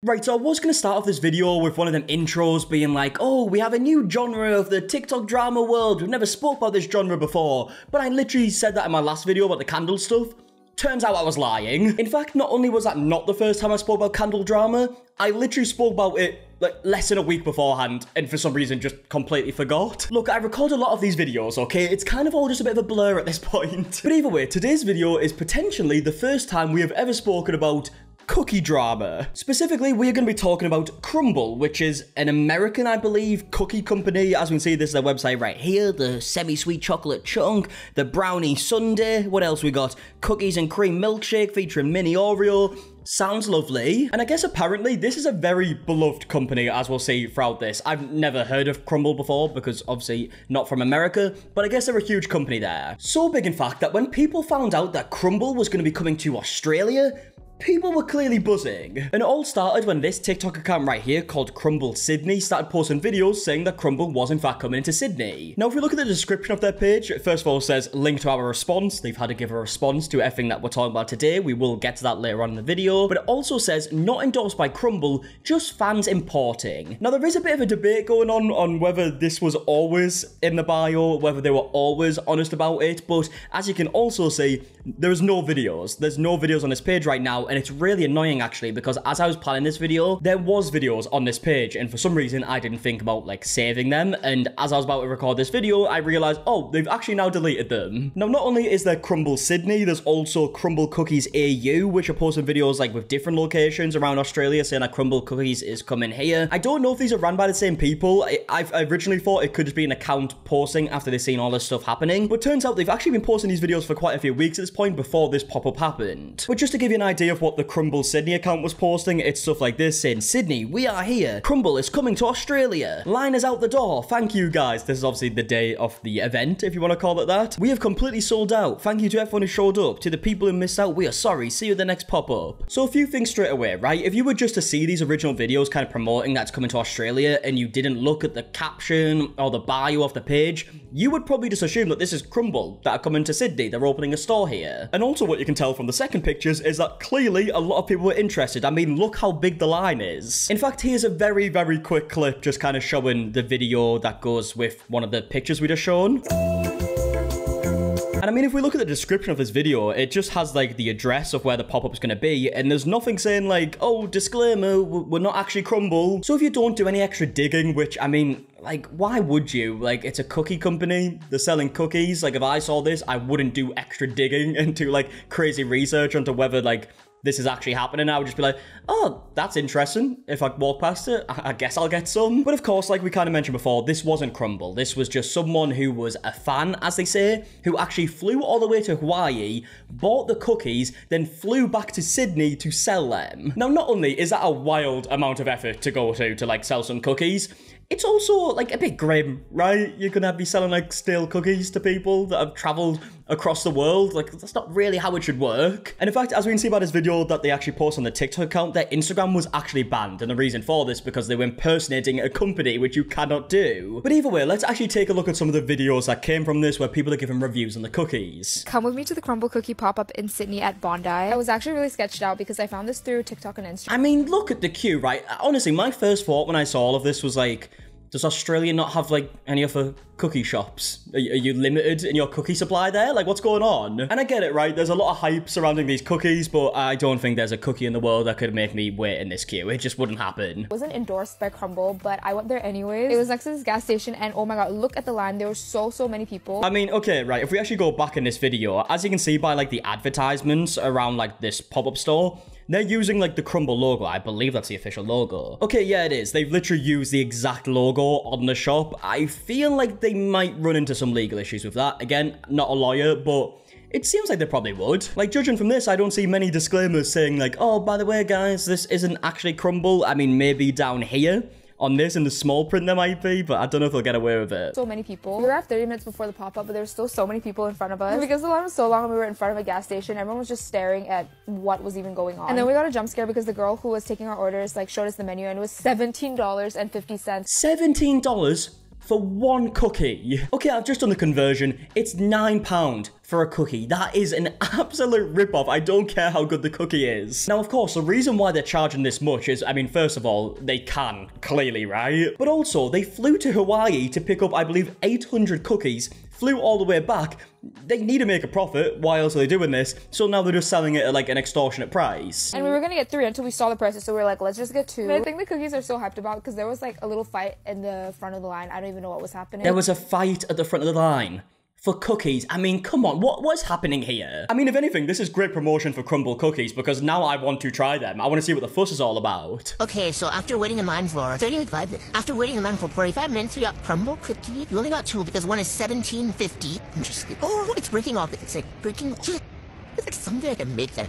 Right, so I was going to start off this video with one of them intros being like, oh, we have a new genre of the TikTok drama world. We've never spoke about this genre before. But I literally said that in my last video about the candle stuff. Turns out I was lying. In fact, not only was that not the first time I spoke about candle drama, I literally spoke about it like less than a week beforehand, and for some reason just completely forgot. Look, I record a lot of these videos, okay? It's kind of all just a bit of a blur at this point. But either way, today's video is potentially the first time we have ever spoken about cookie drama. Specifically, we're going to be talking about Crumbl, which is an American, I believe, cookie company. As we can see, this is their website right here. The semi-sweet chocolate chunk, the brownie sundae. What else we got? Cookies and cream milkshake featuring mini Oreo. Sounds lovely. And I guess apparently this is a very beloved company, as we'll see throughout this. I've never heard of Crumbl before because obviously not from America, but I guess they're a huge company there. So big in fact that when people found out that Crumbl was going to be coming to Australia, people were clearly buzzing. And it all started when this TikTok account right here called Crumbl Sydney started posting videos saying that Crumbl was in fact coming into Sydney. Now, if we look at the description of their page, it first of all says, link to our response. They've had to give a response to everything that we're talking about today. We will get to that later on in the video. But it also says, not endorsed by Crumbl, just fans importing. Now, there is a bit of a debate going on whether this was always in the bio, whether they were always honest about it. But as you can also see, there's no videos. There's no videos on this page right now. And it's really annoying actually, because as I was planning this video, there was videos on this page, and for some reason I didn't think about like saving them. And as I was about to record this video, I realized, oh, they've actually now deleted them. Now, not only is there Crumbl Sydney, there's also Crumbl Cookies AU, which are posting videos like with different locations around Australia saying that Crumbl Cookies is coming here. I don't know if these are run by the same people. I originally thought it could just be an account posting after they've seen all this stuff happening, but turns out they've actually been posting these videos for quite a few weeks at this point before this pop-up happened. But just to give you an idea of what the Crumbl Sydney account was posting, it's stuff like this saying, Sydney, we are here. Crumbl is coming to Australia. Line is out the door. Thank you guys. This is obviously the day of the event, if you want to call it that. We have completely sold out. Thank you to everyone who showed up. To the people who missed out, we are sorry. See you at the next pop-up. So a few things straight away, right? If you were just to see these original videos kind of promoting that's coming to Australia and you didn't look at the caption or the bio of the page, you would probably just assume that this is Crumbl that are coming to Sydney. They're opening a store here. And also what you can tell from the second pictures is that clearly a lot of people were interested. I mean, look how big the line is. In fact, here's a very, very quick clip just kind of showing the video that goes with one of the pictures we just shown. And I mean, if we look at the description of this video, it just has like the address of where the pop-up is going to be, and there's nothing saying like, oh, disclaimer, we're not actually Crumbl. So if you don't do any extra digging, which I mean, like, why would you? Like, it's a cookie company. They're selling cookies. Like, if I saw this, I wouldn't do extra digging into like crazy research onto whether like this is actually happening. I would just be like, oh, that's interesting. If I walk past it, I guess I'll get some. But of course, like we kind of mentioned before, this wasn't Crumbl. This was just someone who was a fan, as they say, who actually flew all the way to Hawaii, bought the cookies, then flew back to Sydney to sell them. Now, not only is that a wild amount of effort to go to like sell some cookies, it's also like a bit grim, right? You're gonna be selling like stale cookies to people that have traveled across the world. Like, that's not really how it should work. And in fact, as we can see by this video that they actually post on the TikTok account, their Instagram was actually banned. And the reason for this, because they were impersonating a company, which you cannot do. But either way, let's actually take a look at some of the videos that came from this where people are giving reviews on the cookies. Come with me to the Crumbl cookie pop-up in Sydney at Bondi. I was actually really sketched out because I found this through TikTok and Instagram. I mean, look at the queue, right? Honestly, my first thought when I saw all of this was like, does Australia not have like any other cookie shops? Are you limited in your cookie supply there? Like, what's going on? And I get it, right? There's a lot of hype surrounding these cookies, but I don't think there's a cookie in the world that could make me wait in this queue. It just wouldn't happen. It wasn't endorsed by Crumbl, but I went there anyways. It was next to this gas station, and oh my god, look at the line. There were so many people. I mean, okay, right. If we actually go back in this video, as you can see by like the advertisements around like this pop-up store, they're using like the Crumbl logo. I believe that's the official logo. Okay, yeah, it is. They've literally used the exact logo on the shop. I feel like they might run into some legal issues with that. Again, not a lawyer, but it seems like they probably would. Like, judging from this, I don't see many disclaimers saying like, oh, by the way, guys, this isn't actually Crumbl. I mean, maybe down here on this in the small print there might be, but I don't know if they'll get away with it. So many people. We were at 30 minutes before the pop-up, but there were still so many people in front of us. And because the line was so long and we were in front of a gas station, everyone was just staring at what was even going on. And then we got a jump scare because the girl who was taking our orders like showed us the menu, and it was $17.50. $17 for one cookie. Okay, I've just done the conversion. It's £9 for a cookie. That is an absolute rip-off. I don't care how good the cookie is. Now, of course, the reason why they're charging this much is, I mean, first of all, they can, clearly, right? But also, they flew to Hawaii to pick up, I believe, 800 cookies, flew all the way back. They need to make a profit. Why else are they doing this? So now they're just selling it at like an extortionate price. And we were gonna get 3 until we saw the prices, so we were like, let's just get 2. And I think the cookies are so hyped about because there was like a little fight in the front of the line. I don't even know what was happening. There was a fight at the front of the line for cookies. I mean, come on, what's happening here? I mean, if anything, this is great promotion for Crumbl cookies because now I want to try them. I want to see what the fuss is all about. Okay, so after waiting in line for 45 minutes, we got Crumbl cookie. We only got 2 because one is $17.50. Interesting. Oh, it's breaking off. It's like breaking. It's like something I can make that.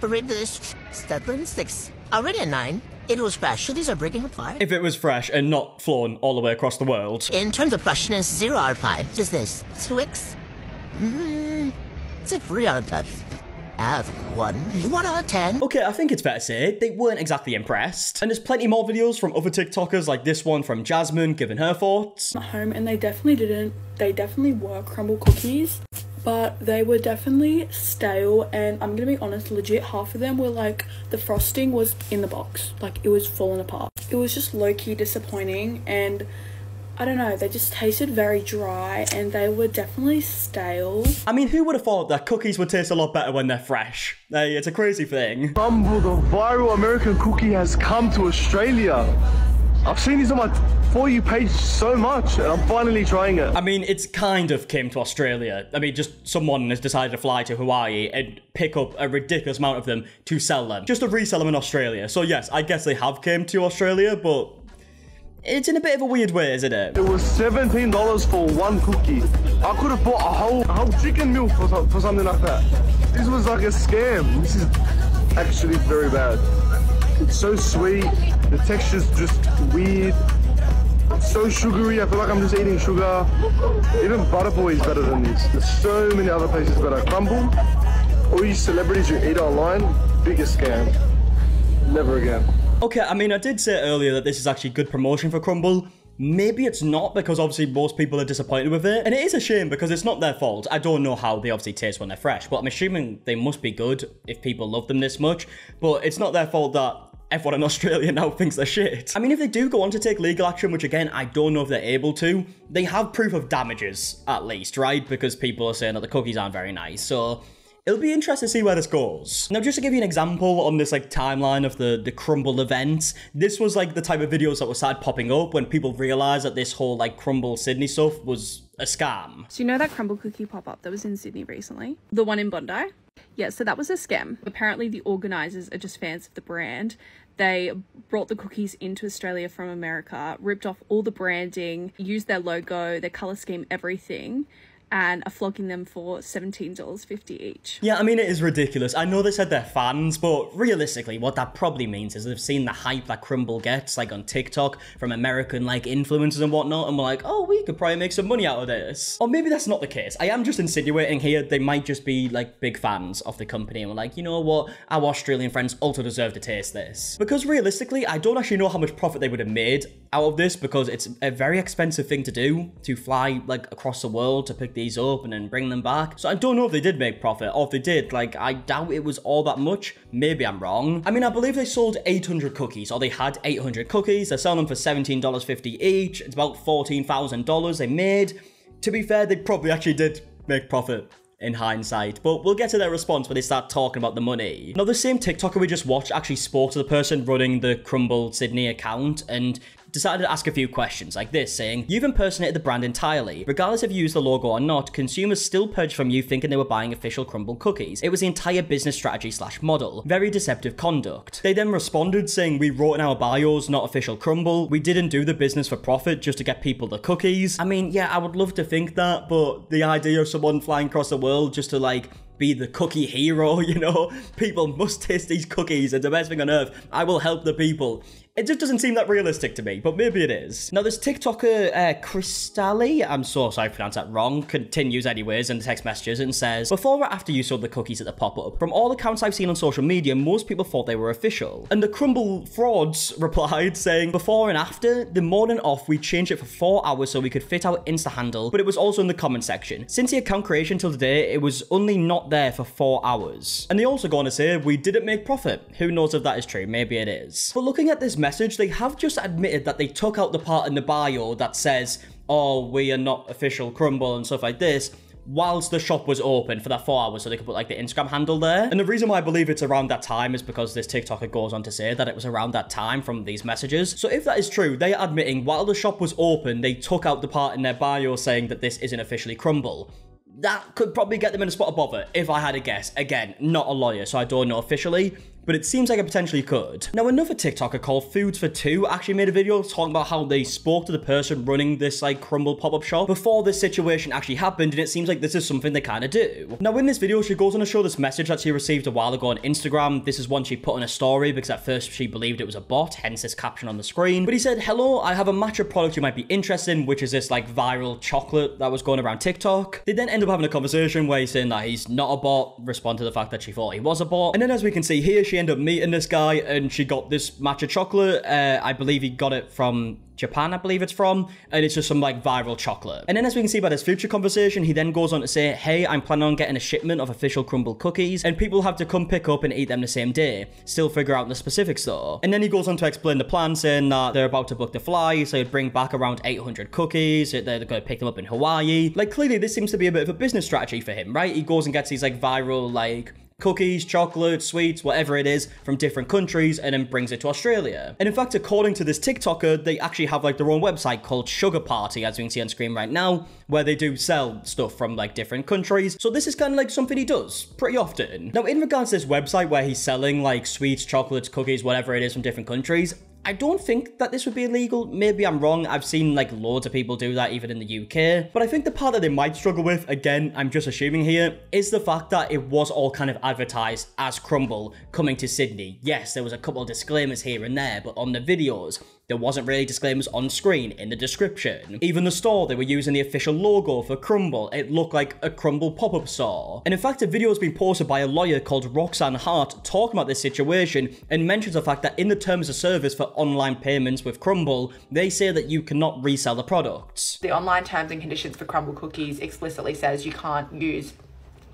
But rate this Stedland 6. Already a 9. It was fresh, so these are breaking apart. If it was fresh and not flown all the way across the world. In terms of freshness, 0 out of 5. Just this. Twix. It's a 3 out of 10. Out of 1 out of 10. Okay, I think it's fair to say they weren't exactly impressed. And there's plenty more videos from other TikTokers like this one from Jasmine giving her thoughts. At home, and they definitely were Crumbl cookies, but they were definitely stale, and I'm gonna be honest, legit half of them were like the frosting was in the box, like it was falling apart. It was just low-key disappointing, and I don't know, they just tasted very dry and they were definitely stale. I mean, who would have thought that cookies would taste a lot better when they're fresh? Hey, it's a crazy thing. Crumbl, the viral American cookie, has come to Australia. I've seen these on my For You page so much, and I'm finally trying it. I mean, it's kind of came to Australia. I mean, just someone has decided to fly to Hawaii and pick up a ridiculous amount of them to sell them. Just to resell them in Australia. So yes, I guess they have came to Australia, but it's in a bit of a weird way, isn't it? It was $17 for one cookie. I could have bought a whole chicken meal for something like that. This was like a scam. This is actually very bad. It's so sweet. The texture's just weird. It's so sugary. I feel like I'm just eating sugar. Even Butterboy is better than this. There's so many other places better. Crumbl, all you celebrities you eat online, biggest scam. Never again. Okay, I mean, I did say earlier that this is actually good promotion for Crumbl. Maybe it's not, because obviously most people are disappointed with it. And it is a shame because it's not their fault. I don't know how they obviously taste when they're fresh, but I'm assuming they must be good if people love them this much. But it's not their fault that everyone in Australia now thinks they're shit. I mean, if they do go on to take legal action, which again, I don't know if they're able to, they have proof of damages, at least, right? Because people are saying that the cookies aren't very nice. So it'll be interesting to see where this goes. Now, just to give you an example on this like timeline of the Crumbl event, this was like the type of videos that were started popping up when people realized that this whole like Crumbl Sydney stuff was a scam. So you know that Crumbl cookie pop-up that was in Sydney recently? The one in Bondi? Yeah, so that was a scam. Apparently the organisers are just fans of the brand. They brought the cookies into Australia from America, ripped off all the branding, used their logo, their colour scheme, everything, and are flogging them for $17.50 each. Yeah, I mean, it is ridiculous. I know they said they're fans, but realistically, what that probably means is they've seen the hype that Crumbl gets, like on TikTok, from American, like, influencers and whatnot, and we're like, oh, we could probably make some money out of this. Or maybe that's not the case. I am just insinuating here they might just be, like, big fans of the company, and we're like, you know what? Our Australian friends also deserve to taste this. Because realistically, I don't actually know how much profit they would have made out of this, because it's a very expensive thing to do, to fly, like, across the world to pick these up and then bring them back. So I don't know if they did make profit, or if they did, like, I doubt it was all that much. Maybe I'm wrong. I mean, I believe they sold 800 cookies, or they had 800 cookies. They're selling them for $17.50 each. It's about $14,000 they made. To be fair, they probably actually did make profit in hindsight, but we'll get to their response when they start talking about the money. Now, the same TikToker we just watched actually spoke to the person running the Crumbl Sydney account and decided to ask a few questions like this, saying, you've impersonated the brand entirely. Regardless if you use the logo or not, consumers still purchased from you thinking they were buying official Crumbl cookies. It was the entire business strategy / model. Very deceptive conduct. They then responded saying, we wrote in our bios, not official Crumbl. We didn't do the business for profit just to get people the cookies. I mean, yeah, I would love to think that, but the idea of someone flying across the world just to like be the cookie hero, you know? People must taste these cookies. It's the best thing on earth. I will help the people. It just doesn't seem that realistic to me, but maybe it is. Now, this TikToker, Crystalli, I'm so sorry if I pronounced that wrong, continues anyways in the text messages and says, before or after you saw the cookies at the pop-up? From all accounts I've seen on social media, most people thought they were official. And the Crumbl frauds replied saying, before and after, the morning off, we changed it for 4 hours so we could fit our Insta handle, but it was also in the comment section. Since the account creation till today, it was only not there for 4 hours. And they also go on to say, we didn't make profit. Who knows if that is true? Maybe it is. But looking at this message, they have just admitted that they took out the part in the bio that says, oh, we are not official Crumbl and stuff like this, whilst the shop was open for that 4 hours so they could put like the Instagram handle there. And the reason why I believe it's around that time is because this TikToker goes on to say that it was around that time from these messages. So if that is true, they are admitting while the shop was open, they took out the part in their bio saying that this isn't officially Crumbl. That could probably get them in a spot of bother, if I had a guess. Again, not a lawyer, so I don't know officially, but it seems like it potentially could. Now, another TikToker called Foods for Two actually made a video talking about how they spoke to the person running this like Crumbl pop-up shop before this situation actually happened, and it seems like this is something they kind of do. Now, in this video, she goes on to show this message that she received a while ago on Instagram. This is one she put on a story because at first she believed it was a bot, hence this caption on the screen. But he said, hello, I have a matcha product you might be interested in, which is this like viral chocolate that was going around TikTok. They then end up having a conversation where he's saying that he's not a bot, respond to the fact that she thought he was a bot. And then as we can see here, she ended up meeting this guy and she got this matcha chocolate. I believe he got it from Japan, I believe it's from, and it's just some like viral chocolate. And then as we can see by this future conversation, he then goes on to say, hey, I'm planning on getting a shipment of official Crumbl cookies and people have to come pick up and eat them the same day. Still figure out the specifics though. And then he goes on to explain the plan, saying that they're about to book the fly, so he'd bring back around 800 cookies, they're going to pick them up in Hawaii. Like clearly this seems to be a bit of a business strategy for him, right? He goes and gets these like viral like cookies, chocolate, sweets, whatever it is from different countries and then brings it to Australia. And in fact, according to this TikToker, they actually have like their own website called Sugar Party, as we can see on screen right now, where they do sell stuff from like different countries. So this is kind of like something he does pretty often. Now, in regards to this website where he's selling like sweets, chocolates, cookies, whatever it is from different countries, I don't think that this would be illegal. Maybe I'm wrong. I've seen like loads of people do that even in the UK. But I think the part that they might struggle with, again, I'm just assuming here, is the fact that it was all kind of advertised as Crumbl coming to Sydney. Yes, there was a couple of disclaimers here and there, but on the videos, there wasn't really disclaimers on screen in the description. Even the store, they were using the official logo for Crumbl. It looked like a Crumbl pop-up store. And in fact, a video has been posted by a lawyer called Roxanne Hart talking about this situation and mentions the fact that in the terms of service for online payments with Crumbl, they say that you cannot resell the products. The online terms and conditions for Crumbl cookies explicitly says you can't use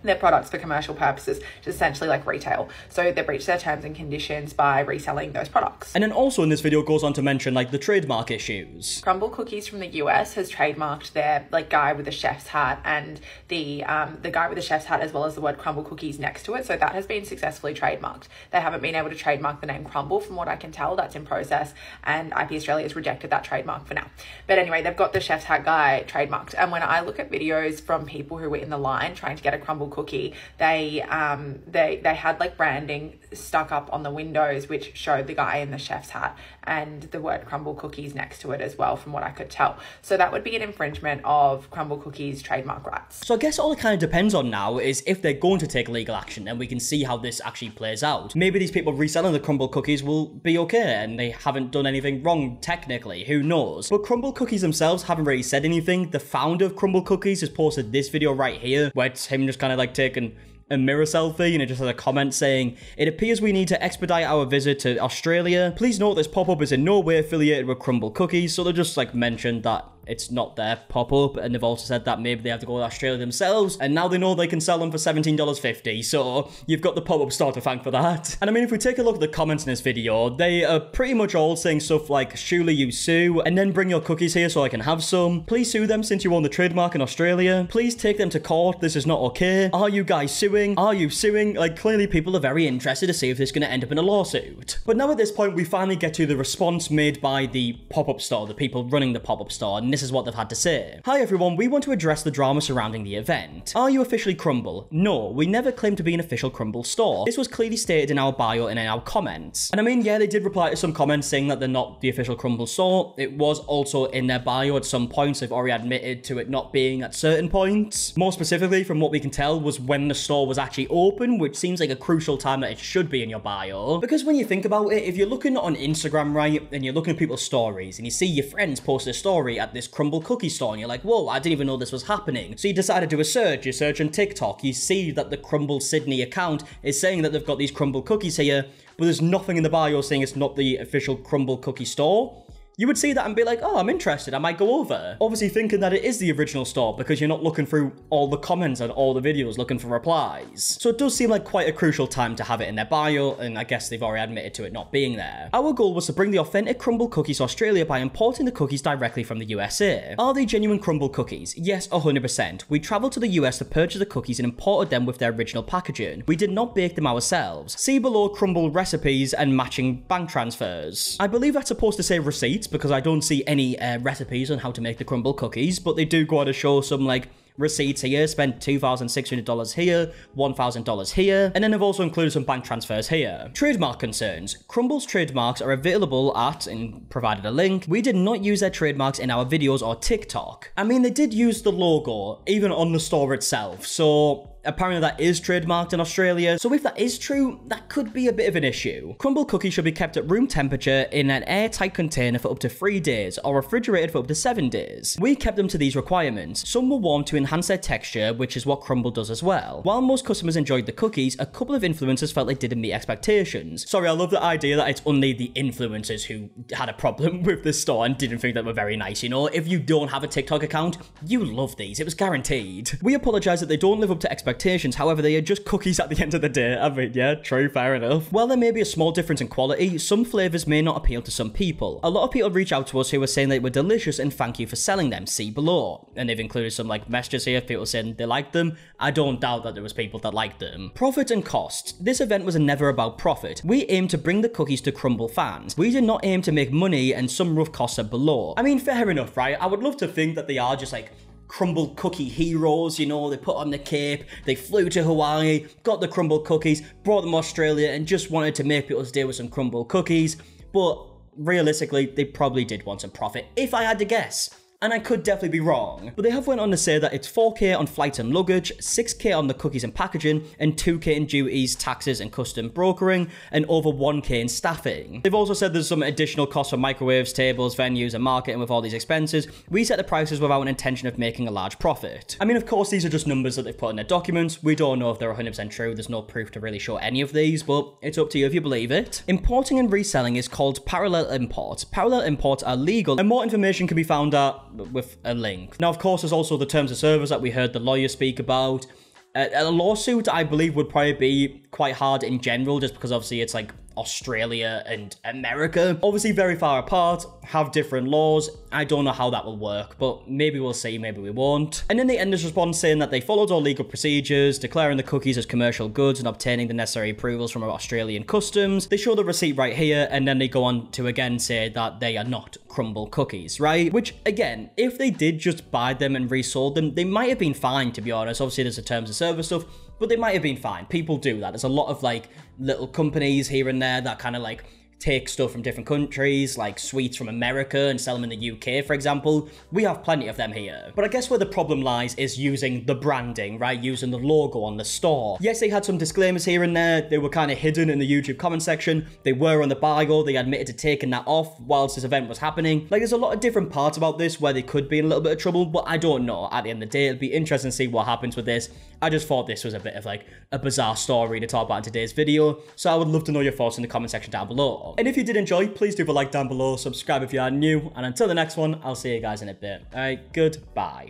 their products for commercial purposes, which is essentially like retail. So they breach their terms and conditions by reselling those products. And then also in this video goes on to mention like the trademark issues. Crumbl Cookies from the US has trademarked their like guy with the chef's hat and the guy with the chef's hat as well as the word Crumbl Cookies next to it. So that has been successfully trademarked. They haven't been able to trademark the name Crumbl from what I can tell. That's in process and IP Australia has rejected that trademark for now. But anyway, they've got the chef's hat guy trademarked. And when I look at videos from people who were in the line trying to get a Crumbl cookie, they had like branding stuck up on the windows which showed the guy in the chef's hat and the word Crumbl Cookies next to it as well from what I could tell. So that would be an infringement of Crumbl Cookies trademark rights. So I guess all it kind of depends on now is if they're going to take legal action, and we can see how this actually plays out. Maybe these people reselling the Crumbl cookies will be okay and they haven't done anything wrong technically, who knows. But Crumbl Cookies themselves haven't really said anything. The founder of Crumbl Cookies has posted this video right here where it's him just kind of like taking a mirror selfie and it just has a comment saying, it appears we need to expedite our visit to Australia. Please note this pop-up is in no way affiliated with Crumbl Cookies. So they just like mentioned that it's not their pop-up, and they've also said that maybe they have to go to Australia themselves, and now they know they can sell them for $17.50, so you've got the pop-up store to thank for that. And I mean, if we take a look at the comments in this video, they are pretty much all saying stuff like, surely you sue, and then bring your cookies here so I can have some. Please sue them since you own the trademark in Australia. Please take them to court, this is not okay. Are you guys suing? Are you suing? Like, clearly people are very interested to see if this is going to end up in a lawsuit. But now at this point, we finally get to the response made by the pop-up store, the people running the pop-up store, and this is what they've had to say. Hi everyone, we want to address the drama surrounding the event. Are you officially Crumbl? No, we never claimed to be an official Crumbl store. This was clearly stated in our bio and in our comments. And I mean, yeah, they did reply to some comments saying that they're not the official Crumbl store. It was also in their bio at some points. They've already admitted to it not being at certain points. More specifically, from what we can tell, was when the store was actually open, which seems like a crucial time that it should be in your bio. Because when you think about it, if you're looking on Instagram, right, and you're looking at people's stories, and you see your friends post a story at this Crumbl cookie store, and you're like, whoa, I didn't even know this was happening. So you decide to do a search. You search on TikTok. You see that the Crumbl Sydney account is saying that they've got these Crumbl cookies here, but there's nothing in the bio saying it's not the official Crumbl cookie store. You would see that and be like, oh, I'm interested, I might go over. Obviously thinking that it is the original store because you're not looking through all the comments and all the videos looking for replies. So it does seem like quite a crucial time to have it in their bio, and I guess they've already admitted to it not being there. Our goal was to bring the authentic Crumbl cookies to Australia by importing the cookies directly from the USA. Are they genuine Crumbl cookies? Yes, 100%. We travelled to the US to purchase the cookies and imported them with their original packaging. We did not bake them ourselves. See below Crumbl recipes and matching bank transfers. I believe that's supposed to say receipts, because I don't see any recipes on how to make the Crumbl cookies, but they do go on to show some like receipts here, spent $2,600 here, $1,000 here, and then they've also included some bank transfers here. Trademark concerns. Crumbl's trademarks are available at, and provided a link. We did not use their trademarks in our videos or TikTok. I mean, they did use the logo, even on the store itself, so apparently that is trademarked in Australia, so if that is true, that could be a bit of an issue. Crumbl cookies should be kept at room temperature in an airtight container for up to 3 days, or refrigerated for up to 7 days. We kept them to these requirements. Some were warmed to enhance their texture, which is what Crumbl does as well. While most customers enjoyed the cookies, a couple of influencers felt they didn't meet expectations. Sorry, I love the idea that it's only the influencers who had a problem with this store and didn't think that were very nice, you know? If you don't have a TikTok account, you love these. It was guaranteed. We apologize that they don't live up to expectations. However, they are just cookies at the end of the day. I mean, yeah, true, fair enough. While there may be a small difference in quality, some flavors may not appeal to some people. A lot of people reach out to us who were saying they were delicious and thank you for selling them. See below. And they've included some like messages here, people saying they liked them. I don't doubt that there was people that liked them. Profit and cost. This event was never about profit. We aimed to bring the cookies to Crumbl fans. We did not aim to make money, and some rough costs are below. I mean, fair enough, right? I would love to think that they are just like Crumbl cookie heroes, you know, they put on the cape, they flew to Hawaii, got the Crumbl cookies, brought them to Australia, and just wanted to make people's day with some Crumbl cookies, but realistically, they probably did want some profit, if I had to guess. And I could definitely be wrong. But they have went on to say that it's 4K on flights and luggage, 6K on the cookies and packaging, and 2K in duties, taxes, and custom brokering, and over 1K in staffing. They've also said there's some additional costs for microwaves, tables, venues, and marketing with all these expenses. We set the prices without an intention of making a large profit. I mean, of course, these are just numbers that they've put in their documents. We don't know if they're 100% true. There's no proof to really show any of these, but it's up to you if you believe it. Importing and reselling is called parallel imports. Parallel imports are legal, and more information can be found at with a link. Now, of course, there's also the terms of service that we heard the lawyer speak about. A lawsuit, I believe, would probably be quite hard in general, just because obviously it's like Australia and America. Obviously very far apart, have different laws. I don't know how that will work, but maybe we'll see, maybe we won't. And then they end this response saying that they followed all legal procedures, declaring the cookies as commercial goods and obtaining the necessary approvals from Australian customs. They show the receipt right here, and then they go on to again say that they are not Crumbl cookies, right? Which, again, if they did just buy them and resold them, they might have been fine, to be honest. Obviously, there's the terms of service stuff, but they might have been fine. People do that. There's a lot of like little companies here and there that kind of like take stuff from different countries, like sweets from America, and sell them in the UK, for example. We have plenty of them here. But I guess where the problem lies is using the branding, right? Using the logo on the store. Yes, they had some disclaimers here and there. They were kind of hidden in the YouTube comment section. They were on the bio. They admitted to taking that off whilst this event was happening. Like, there's a lot of different parts about this where they could be in a little bit of trouble, but I don't know. At the end of the day, it'll be interesting to see what happens with this. I just thought this was a bit of like a bizarre story to talk about in today's video, so I would love to know your thoughts in the comment section down below. And if you did enjoy, please do leave a like down below, subscribe if you are new, and until the next one, I'll see you guys in a bit. Alright, goodbye.